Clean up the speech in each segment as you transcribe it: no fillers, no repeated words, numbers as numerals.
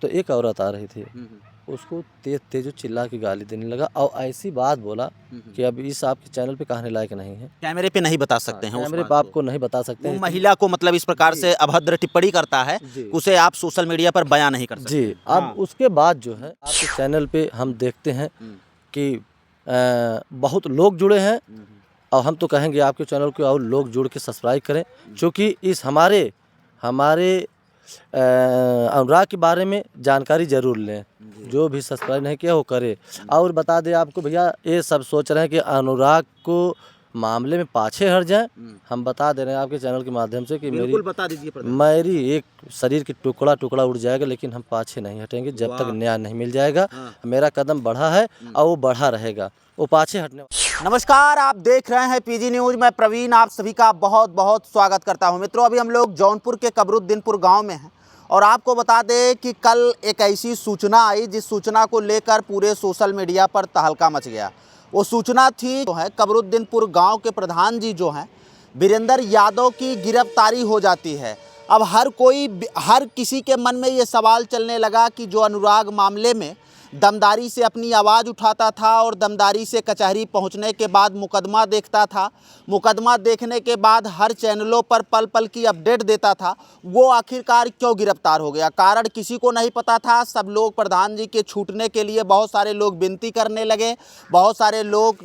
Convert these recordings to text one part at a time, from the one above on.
तो एक औरत आ रही थी, उसको तेज तेज चिल्ला के गाली देने लगा और ऐसी बात बोला कि अब इस आपके चैनल पे कहने लायक नहीं है। कैमरे पे नहीं बता सकते हैं, कैमरे पे आपको नहीं बता सकते वो हैं। महिला को मतलब इस प्रकार से अभद्र टिप्पणी करता है, उसे आप सोशल मीडिया पर बयान नहीं कर सकते। जी, अब उसके बाद जो है आपके चैनल पे हम देखते हैं कि बहुत लोग जुड़े हैं और हम तो कहेंगे आपके चैनल को और लोग जुड़ के सब्सक्राइब करें, क्योंकि इस हमारे अनुराग के बारे में जानकारी ज़रूर लें। जो भी सब्सक्राइब नहीं किया वो करे। और बता दें आपको भैया, ये सब सोच रहे हैं कि अनुराग को मामले में पाछे हट जाएं। हम बता दे रहे हैं आपके चैनल के माध्यम से कि बता दीजिए मेरी एक शरीर की टुकड़ा टुकड़ा उड़ जाएगा, लेकिन हम पाछे नहीं हटेंगे जब तक न्याय नहीं मिल जाएगा। मेरा कदम बढ़ा है और वो बढ़ा रहेगा, वो पाछे हटने। नमस्कार, आप देख रहे हैं पीजी न्यूज। मैं प्रवीण आप सभी का बहुत बहुत स्वागत करता हूं। मित्रों, अभी हम लोग जौनपुर के कबरुद्दीनपुर गांव में हैं और आपको बता दें कि कल एक ऐसी सूचना आई जिस सूचना को लेकर पूरे सोशल मीडिया पर तहलका मच गया। वो सूचना थी जो है कबरुद्दीनपुर गांव के प्रधान जी जो हैं वीरेंद्र यादव की गिरफ्तारी हो जाती है। अब हर किसी के मन में ये सवाल चलने लगा कि जो अनुराग मामले में दमदारी से अपनी आवाज़ उठाता था और दमदारी से कचहरी पहुंचने के बाद मुकदमा देखता था, मुकदमा देखने के बाद हर चैनलों पर पल पल की अपडेट देता था, वो आखिरकार क्यों गिरफ्तार हो गया? कारण किसी को नहीं पता था। सब लोग प्रधान जी के छूटने के लिए बहुत सारे लोग विनती करने लगे, बहुत सारे लोग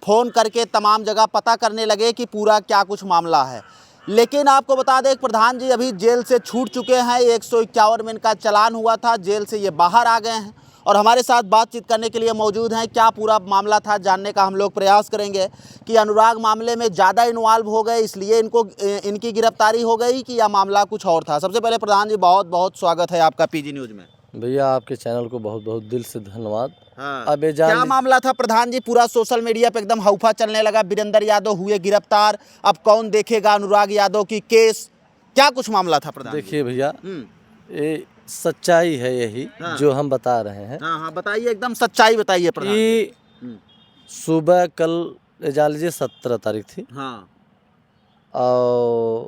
फ़ोन करके तमाम जगह पता करने लगे कि पूरा क्या कुछ मामला है। लेकिन आपको बता दें प्रधान जी अभी जेल से छूट चुके हैं। 151 में इनका चालान हुआ था, जेल से ये बाहर आ गए हैं और हमारे साथ बातचीत करने के लिए मौजूद हैं। क्या पूरा मामला था जानने का हम लोग प्रयास करेंगे कि अनुराग मामले में ज़्यादा इन्वॉल्व हो गए इसलिए इनकी गिरफ्तारी हो गई कि यह मामला कुछ और था। सबसे पहले प्रधान जी बहुत बहुत स्वागत है आपका पीजी न्यूज़ में। भैया आपके चैनल को बहुत बहुत दिल से धन्यवाद। अब क्या मामला था प्रधान जी? पूरा सोशल मीडिया पे एकदम हौफा चलने लगा, वीरेंद्र यादव हुए गिरफ्तार, अब कौन देखेगा अनुराग यादव की केस? क्या कुछ मामला था प्रधान? देखिए भैया, ये सच्चाई है यही जो हम बता रहे हैं। हाँ बताइए, एकदम सच्चाई बताइए प्रधान जी। सुबह कल जान लीजिए 17 तारीख थी और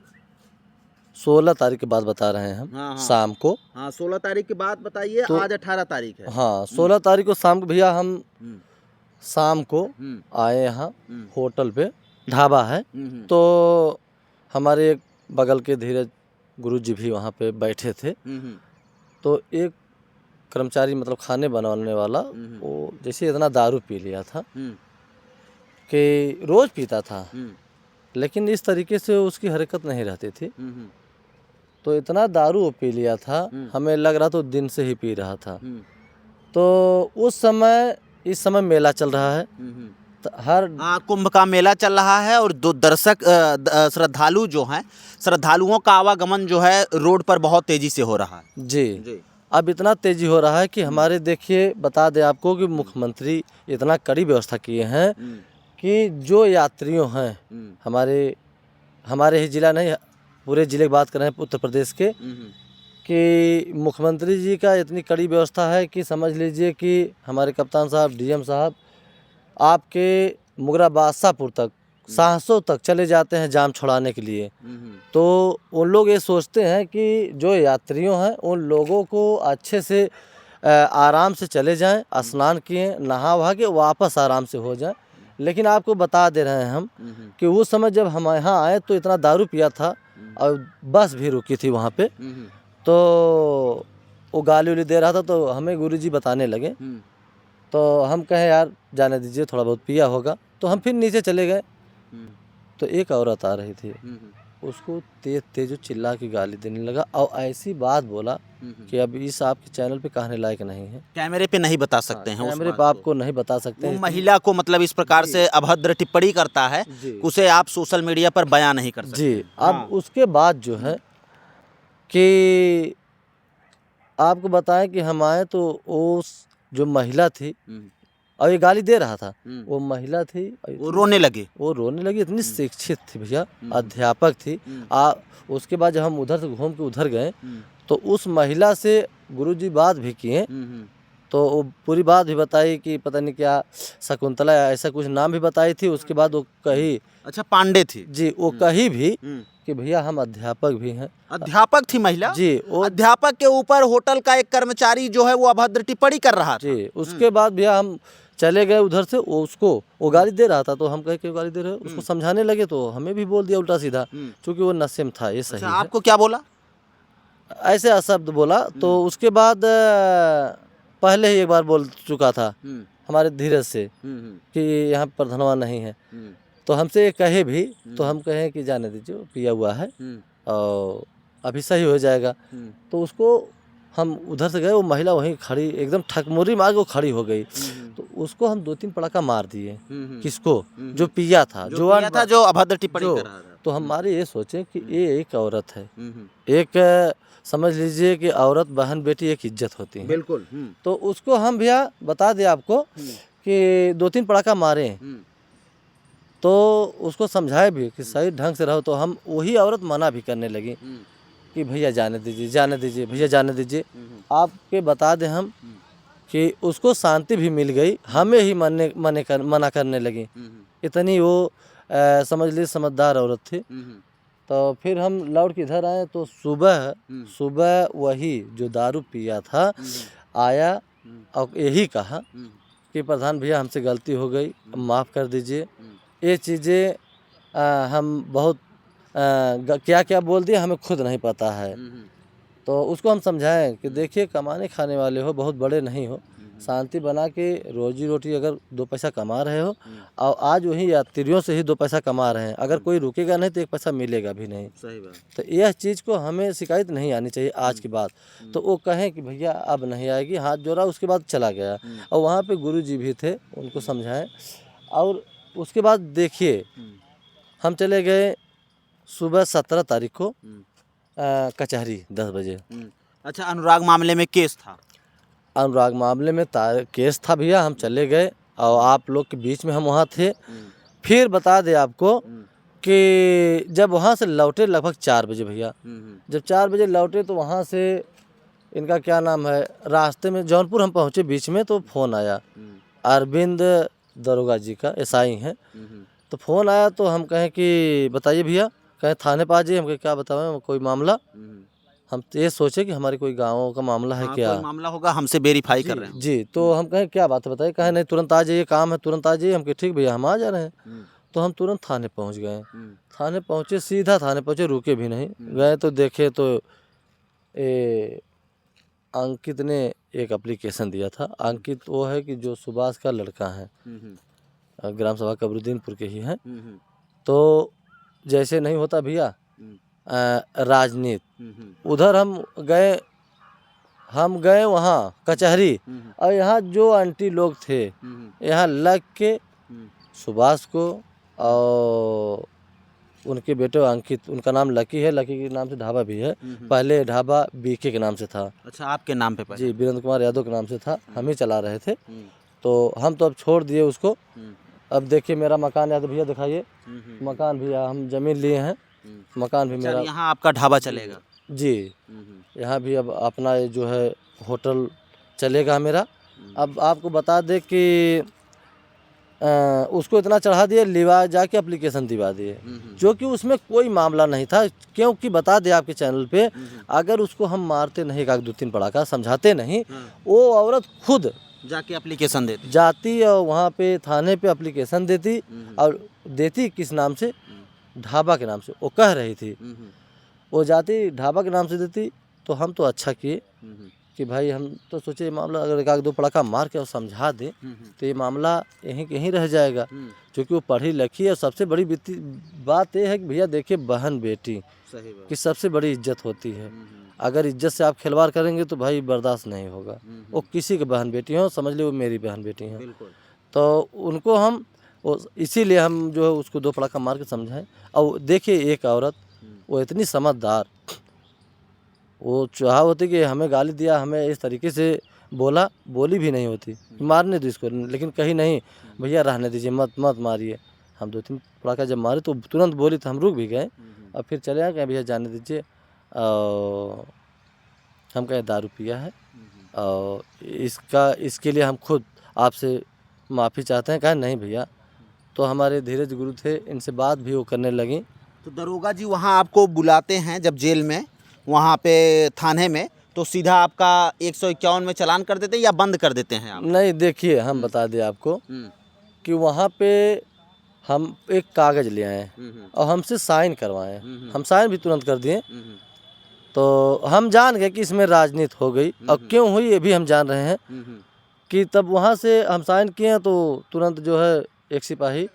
16 तारीख के बाद बता रहे हैं हम। शाम को 16 तारीख के बाद बताइए। तो आज 18 तारीख है। 16 तारीख को शाम को भैया हम शाम को आए यहाँ होटल पे, ढाबा है, तो हमारे एक बगल के धीरज गुरुजी भी वहाँ पे बैठे थे। तो एक कर्मचारी मतलब खाने बनाने वाला, वो जैसे इतना दारू पी लिया था कि रोज़ पीता था, लेकिन इस तरीके से उसकी हरकत नहीं रहती थी। तो इतना दारू वो पी लिया था, हमें लग रहा तो दिन से ही पी रहा था। तो इस समय मेला चल रहा है, हर कुंभ का मेला चल रहा है और दो दर्शक श्रद्धालु जो हैं, श्रद्धालुओं का आवागमन जो है रोड पर बहुत तेजी से हो रहा है। जी। अब इतना तेजी हो रहा है कि हमारे, देखिए बता दें आपको कि मुख्यमंत्री इतना कड़ी व्यवस्था किए हैं कि जो यात्रियों हैं हमारे ही जिला नहीं, पूरे जिले की बात कर रहे हैं उत्तर प्रदेश के, कि मुख्यमंत्री जी का इतनी कड़ी व्यवस्था है कि समझ लीजिए कि हमारे कप्तान साहब, डीएम साहब आपके मुगरा बादशाहपुर तक, साहसों तक चले जाते हैं जाम छुड़ाने के लिए। तो उन लोग ये सोचते हैं कि जो यात्रियों हैं उन लोगों को अच्छे से आराम से चले जाएं, स्नान किए, नहा वहा के वापस आराम से हो जाएं। लेकिन आपको बता दे रहे हैं हम कि उस समय जब हम यहाँ आए तो इतना दारू पिया था और बस भी रुकी थी वहाँ पे, तो वो गाली उली दे रहा था। तो हमें गुरुजी बताने लगे, तो हम कहें यार जाने दीजिए, थोड़ा बहुत पिया होगा। तो हम फिर नीचे चले गए, तो एक औरत आ रही थी, उसको तेज तेज चिल्ला के गाली देने लगा और ऐसी बात बोला कि अब इस आपके चैनल पे कहने लायक नहीं है। कैमरे पे नहीं बता सकते हैं, कैमरे पे आपको नहीं बता सकते हैं। महिला को मतलब इस प्रकार से अभद्र टिप्पणी करता है, उसे आप सोशल मीडिया पर बयान नहीं कर सकते। जी। अब उसके बाद जो है कि आपको बताएं कि हम आए तो उस जो महिला थी और ये गाली दे रहा था, वो महिला थी, वो रोने लगी। इतनी शिक्षित थी भैया, अध्यापक थी। उसके बाद जब हम उधर से घूम के उधर गए तो उस महिला से गुरुजी बात भी किए, तो वो पूरी बात भी बताई कि पता नहीं क्या शकुंतला ऐसा कुछ नाम भी बताई थी। उसके बाद वो कही, अच्छा पांडे थी जी, वो कही भी कि भैया हम अध्यापक भी हैं। अध्यापक थी महिला जी, वो अध्यापक के ऊपर होटल का एक कर्मचारी जो है वो अभद्र टिप्पणी कर रहा था। जी, उसके बाद भैया हम चले गए उधर से, वो गाली दे रहा था, तो हम कहे क्यों गाली दे रहे हो, उसको समझाने लगे तो हमें भी बोल दिया उल्टा सीधा, क्योंकि वो नशे में था। ये सही अच्छा, है। आपको क्या बोला? ऐसे अशब्द बोला। तो उसके बाद पहले ही एक बार बोल चुका था हमारे धीरज से कि यहाँ पर धनवा नहीं है। तो हमसे कहे भी तो हम कहें कि जाने दीजिए, पिया हुआ है और अभी सही हो जाएगा। तो उसको हम उधर से गए, वो महिला वहीं खड़ी एकदम ठकमुरी मार के वो खड़ी हो गई। तो उसको हम 2-3 पड़ाका मार दिए। किसको? जो पिया था, जो अभद्र टिप्पणी कर रहा था। तो हमारे ये सोचे कि ये एक औरत है, एक समझ लीजिए कि औरत बहन बेटी एक इज्जत होती है। बिल्कुल। तो उसको हम भैया बता दें आपको कि 2-3 पड़ाका मारे, तो उसको समझाए भी कि सही ढंग से रहो। तो हम वही औरत मना भी करने लगी कि भैया जाने दीजिए, जाने दीजिए, भैया जाने दीजिए। आपके बता दें हम कि उसको शांति भी मिल गई, हमें ही मना करने लगी। इतनी वो समझ लीजिए समझदार औरत थी। तो फिर हम लौट के इधर आए तो सुबह वही जो दारू पिया था आया और यही कहा कि प्रधान भैया हमसे गलती हो गई, माफ़ कर दीजिए। ये चीज़ें हम बहुत क्या क्या बोल दिए हमें खुद नहीं पता है। तो उसको हम समझाएं कि देखिए कमाने खाने वाले हो, बहुत बड़े नहीं हो, शांति बना के रोजी रोटी अगर 2 पैसा कमा रहे हो और आज वही यात्रियों से ही 2 पैसा कमा रहे हैं, अगर कोई रुकेगा नहीं तो 1 पैसा मिलेगा भी नहीं। सही बात। तो यह चीज़ को हमें शिकायत नहीं आनी चाहिए आज की बात। तो वो कहें कि भैया अब नहीं आएगी, हाथ जोड़ा, उसके बाद चला गया। और वहाँ पे गुरुजी भी थे, उनको समझाएं। और उसके बाद देखिए हम चले गए सुबह 17 तारीख को कचहरी 10 बजे। अच्छा, अनुराग मामले में केस था? अनुराग मामले में केस था भैया। हम चले गए और आप लोग के बीच में हम वहाँ थे। फिर बता दें आपको कि जब वहाँ से लौटे लगभग 4 बजे भैया, जब 4 बजे लौटे तो वहाँ से इनका क्या नाम है, रास्ते में जौनपुर हम पहुँचे बीच में, तो फ़ोन आया अरविंद दरोगा जी का, एसआई हैं। तो फ़ोन आया तो हम कहें कि बताइए भैया, कहें थाने पर आ जाइए। हम कहें क्या बताएं, कोई मामला? हम तो ये सोचे कि हमारे कोई गाँव का मामला है। क्या कोई मामला होगा, हमसे वेरीफाई कर रहे हैं। जी, तो हम कहें क्या बात है बताइए। कहें नहीं तुरंत आ जाइए, काम है, तुरंत आ जाइए। हम कहें ठीक भैया, हम आ जा रहे हैं। तो हम तुरंत थाने पहुंच गए। थाने पहुंचे, सीधा थाने पहुंचे, रुके भी नहीं। गए तो देखे तो अंकित ने एक एप्लीकेशन दिया था। अंकित वो है कि जो सुभाष का लड़का है, ग्राम सभा कबरुद्दीनपुर के ही हैं। तो जैसे नहीं होता भैया राजनीति, उधर हम गए वहाँ कचहरी, और यहाँ जो आंटी लोग थे यहाँ लग के सुभाष को और उनके बेटे अंकित, उनका नाम लकी है, लकी के नाम से ढाबा भी है। पहले ढाबा बीके के नाम से था। अच्छा, आपके नाम पे? जी, वीरेंद्र कुमार यादव के नाम से था, हम ही चला रहे थे। तो हम तो अब छोड़ दिए उसको। अब देखिए मेरा मकान है, तो भैया दिखाइए मकान भी, हम ज़मीन लिए हैं, मकान भी मेरा। यहाँ आपका ढाबा चलेगा? जी, यहाँ भी अब अपना ये जो है होटल चलेगा मेरा। अब आपको बता दें कि उसको इतना चढ़ा दिए, लिवा जाके एप्लीकेशन दिवा दिए, जो कि उसमें कोई मामला नहीं था। क्योंकि बता दें आपके चैनल पे, अगर उसको हम मारते नहीं, 1-2-3 पड़ाका समझाते नहीं, वो औरत खुद जाके एप्लीकेशन देती, जाती और वहाँ पे थाने पे एप्लीकेशन देती। और देती किस नाम से? ढाबा के नाम से। वो कह रही थी वो जाती ढाबा के नाम से देती। तो हम तो अच्छा किए कि भाई हम तो सोचे ये मामला अगर 1-2 पड़ाका मार के और समझा दे तो ये मामला यहीं रह जाएगा। क्योंकि वो पढ़ी लिखी है। और सबसे बड़ी बात ये है कि भैया देखिए बहन बेटी की सबसे बड़ी इज्जत होती है। अगर इज्जत से आप खिलवाड़ करेंगे तो भाई बर्दाश्त नहीं होगा। वो किसी की बहन बेटी हो, समझ लो वो मेरी बहन बेटी हैं। तो उनको हम इसीलिए हम जो है उसको 2 पड़ाका मार के समझाएं। और देखिए एक औरत वो इतनी समझदार, वो चाह होती कि हमें गाली दिया, हमें इस तरीके से बोली भी नहीं होती मारने दो इसको, लेकिन कहीं नहीं भैया रहने दीजिए, मत मारिए। हम 2-3 पड़ाका जब मारे तो तुरंत बोली, तो हम रुक भी गए और फिर चले आए, कहें भैया जाने दीजिए। और हम कहें दारू पिया है और इसके लिए हम खुद आपसे माफ़ी चाहते हैं। कहें नहीं भैया। तो हमारे धीरज गुरु थे, इनसे बात भी वो करने लगी तो दरोगा जी वहाँ आपको बुलाते हैं जब जेल में, वहाँ पे थाने में, तो सीधा आपका 151 में चालान कर देते हैं या बंद कर देते हैं आप? नहीं, देखिए हम बता दें आपको कि वहाँ पे हम एक कागज़ ले आए और हमसे साइन करवाएं। हम साइन भी तुरंत कर दिए। तो हम जान गए कि इसमें राजनीति हो गई और क्यों हुई ये भी हम जान रहे हैं कि तब वहाँ से हम साइन किए हैं तो तुरंत जो है एक सिपाही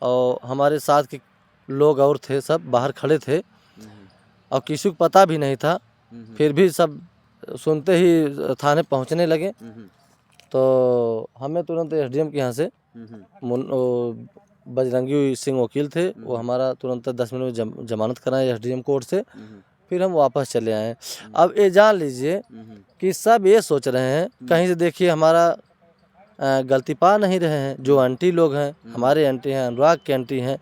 और हमारे साथ के लोग और थे, सब बाहर खड़े थे और किसी को पता भी नहीं था। फिर भी सब सुनते ही थाने पहुँचने लगे। तो हमें तुरंत एसडीएम के यहाँ से बजरंगी सिंह वकील थे, वो हमारा तुरंत 10 मिनट में जमानत कराए एसडीएम कोर्ट से। फिर हम वापस चले आए। अब ये जान लीजिए कि सब ये सोच रहे हैं कहीं से देखिए हमारा गलती पा नहीं रहे हैं। जो आंटी लोग हैं हमारे आंटी हैं, अनुराग के आंटी हैं,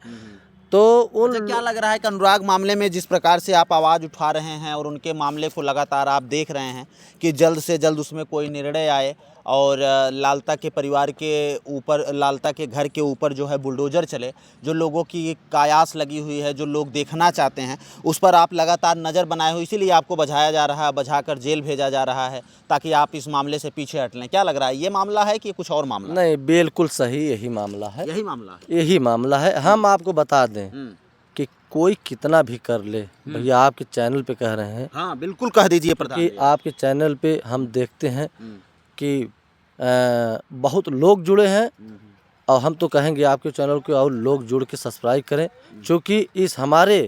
तो उन क्या लग रहा है कि अनुराग मामले में जिस प्रकार से आप आवाज़ उठा रहे हैं और उनके मामले को लगातार आप देख रहे हैं कि जल्द से जल्द उसमें कोई निर्णय आए और लालता के परिवार के ऊपर, लालता के घर के ऊपर जो है बुलडोज़र चले, जो लोगों की कायास लगी हुई है, जो लोग देखना चाहते हैं उस पर आप लगातार नज़र बनाए हो, इसीलिए आपको बझाया जा रहा है, बझाकर जेल भेजा जा रहा है ताकि आप इस मामले से पीछे हट लें। क्या लग रहा है, ये मामला है कि कुछ और मामला? नहीं, बिल्कुल सही यही मामला है। यही मामला है? यही मामला है। हम आपको बता दें कि कोई कितना भी कर ले, भैया आपके चैनल पे कह रहे हैं। हाँ बिल्कुल कह दीजिए प्रधान कि जी। आपके चैनल पे हम देखते हैं कि बहुत लोग जुड़े हैं और हम तो कहेंगे आपके चैनल को और लोग जुड़ के सब्सक्राइब करें, क्योंकि इस हमारे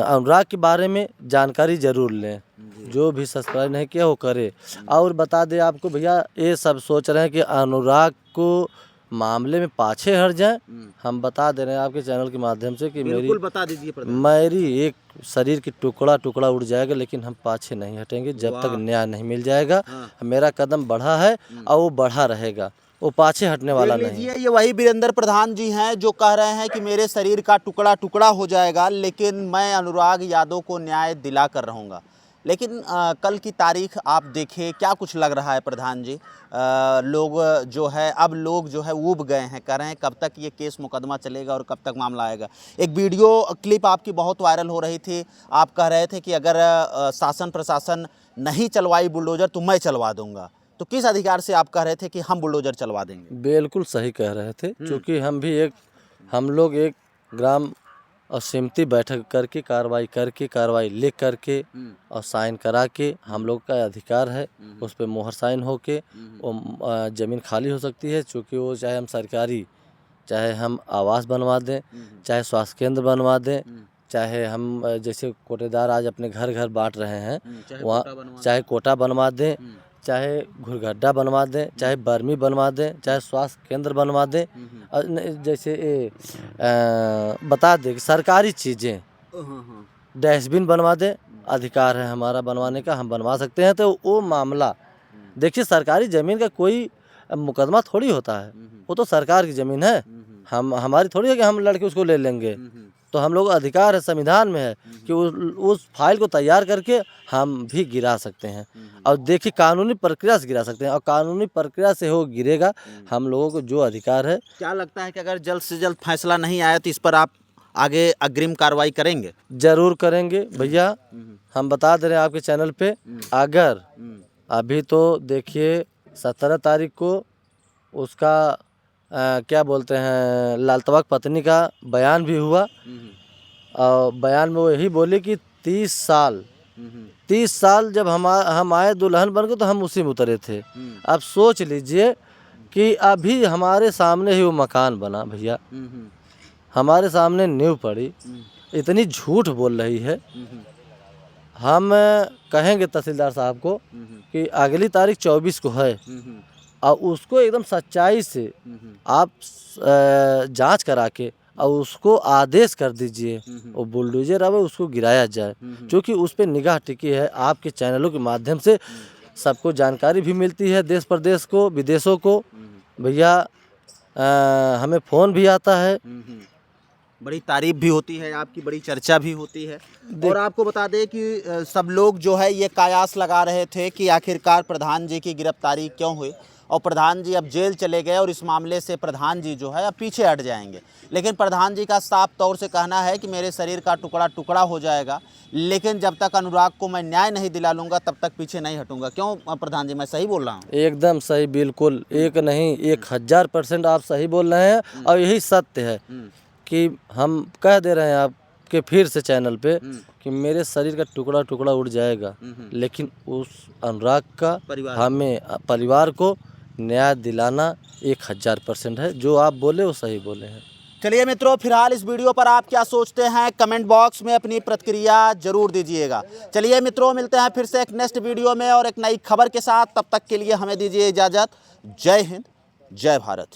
अनुराग के बारे में जानकारी ज़रूर लें। जो भी सब्सक्राइब नहीं किया वो करे। और बता दें आपको भैया, ये सब सोच रहे हैं कि अनुराग को मामले में पाछे हट जाए। हम बता दे रहे हैं आपके चैनल के माध्यम से कि बिल्कुल बता दीजिए मेरी एक शरीर की टुकड़ा टुकड़ा उड़ जाएगा, लेकिन हम पाछे नहीं हटेंगे जब तक न्याय नहीं मिल जाएगा। मेरा कदम बढ़ा है और वो बढ़ा रहेगा, वो पाछे हटने वाला नहीं। ये वही वीरेंद्र प्रधान जी हैं जो कह रहे हैं कि मेरे शरीर का टुकड़ा टुकड़ा हो जाएगा, लेकिन मैं अनुराग यादव को न्याय दिला कर रहूँगा। लेकिन कल की तारीख आप देखें, क्या कुछ लग रहा है प्रधान जी? लोग जो है, अब लोग जो है ऊब गए हैं, कह रहे हैं कब तक ये केस मुकदमा चलेगा और कब तक मामला आएगा। एक वीडियो क्लिप आपकी बहुत वायरल हो रही थी, आप कह रहे थे कि अगर शासन प्रशासन नहीं चलवाई बुलडोज़र तो मैं चलवा दूंगा। तो किस अधिकार से आप कह रहे थे कि हम बुलडोज़र चलवा देंगे? बिल्कुल सही कह रहे थे, क्योंकि हम लोग एक ग्राम और समिति बैठक करके कार्रवाई लिख करके और साइन करा के, हम लोग का अधिकार है उस पर मोहर साइन हो के वो ज़मीन खाली हो सकती है। चूँकि वो चाहे हम सरकारी, चाहे हम आवास बनवा दें, चाहे स्वास्थ्य केंद्र बनवा दें, चाहे हम जैसे कोटेदार आज अपने घर घर बांट रहे हैं, वहाँ चाहे कोटा बनवा दें, चाहे घुरगड्ढा बनवा दें, चाहे बर्मी बनवा दें, चाहे स्वास्थ्य केंद्र बनवा दें, जैसे बता दें कि सरकारी चीज़ें, डस्टबिन बनवा दें, अधिकार है हमारा बनवाने का, हम बनवा सकते हैं। तो वो मामला देखिए, सरकारी ज़मीन का कोई मुकदमा थोड़ी होता है, वो तो सरकार की ज़मीन है। हमारी थोड़ी है कि हम लड़के उसको ले लेंगे। तो हम लोग अधिकार है, संविधान में है कि उस फाइल को तैयार करके हम भी गिरा सकते हैं। और देखिए, कानूनी प्रक्रिया से गिरा सकते हैं और कानूनी प्रक्रिया से हो गिरेगा। हम लोगों को जो अधिकार है। क्या लगता है कि अगर जल्द से जल्द फैसला नहीं आया तो इस पर आप आगे अग्रिम कार्रवाई करेंगे? जरूर करेंगे भैया। हम बता दे रहे हैं आपके चैनल पे, अगर अभी तो देखिए 17 तारीख को उसका क्या बोलते हैं, लालतवा की पत्नी का बयान भी हुआ और बयान में वो यही बोले कि 30 साल जब हम आए दुल्हन बन के तो हम उसी में उतरे थे। अब सोच लीजिए कि अभी हमारे सामने ही वो मकान बना भैया, हमारे सामने नींव पड़ी, इतनी झूठ बोल रही है। हम कहेंगे तहसीलदार साहब को कि अगली तारीख 24 को है और उसको एकदम सच्चाई से आप जांच करा के और उसको आदेश कर दीजिए, वो बुलडोजर अब उसको गिराया जाए। क्योंकि उस पर निगाह टिकी है। आपके चैनलों के माध्यम से सबको जानकारी भी मिलती है, देश प्रदेश को, विदेशों को। भैया हमें फ़ोन भी आता है, बड़ी तारीफ भी होती है आपकी, बड़ी चर्चा भी होती है। और आपको बता दें कि सब लोग जो है ये कयास लगा रहे थे कि आखिरकार प्रधान जी की गिरफ्तारी क्यों हुई और प्रधान जी अब जेल चले गए और इस मामले से प्रधान जी जो है अब पीछे हट जाएंगे। लेकिन प्रधान जी का साफ तौर से कहना है कि मेरे शरीर का टुकड़ा टुकड़ा हो जाएगा, लेकिन जब तक अनुराग को मैं न्याय नहीं दिला लूँगा तब तक पीछे नहीं हटूंगा। क्यों प्रधान जी, मैं सही बोल रहा हूँ? एकदम सही, बिल्कुल, एक नहीं 1000% आप सही बोल रहे हैं। और यही सत्य है कि हम कह दे रहे हैं आपके फिर से चैनल पे कि मेरे शरीर का टुकड़ा टुकड़ा उड़ जाएगा, लेकिन उस अनुराग का हमें परिवार को न्याय दिलाना 1000% है। जो आप बोले वो सही बोले हैं। चलिए मित्रों, फिलहाल इस वीडियो पर आप क्या सोचते हैं कमेंट बॉक्स में अपनी प्रतिक्रिया जरूर दीजिएगा। चलिए मित्रों, मिलते हैं फिर से एक नेक्स्ट वीडियो में और एक नई खबर के साथ। तब तक के लिए हमें दीजिए इजाज़त। जय हिंद, जय भारत।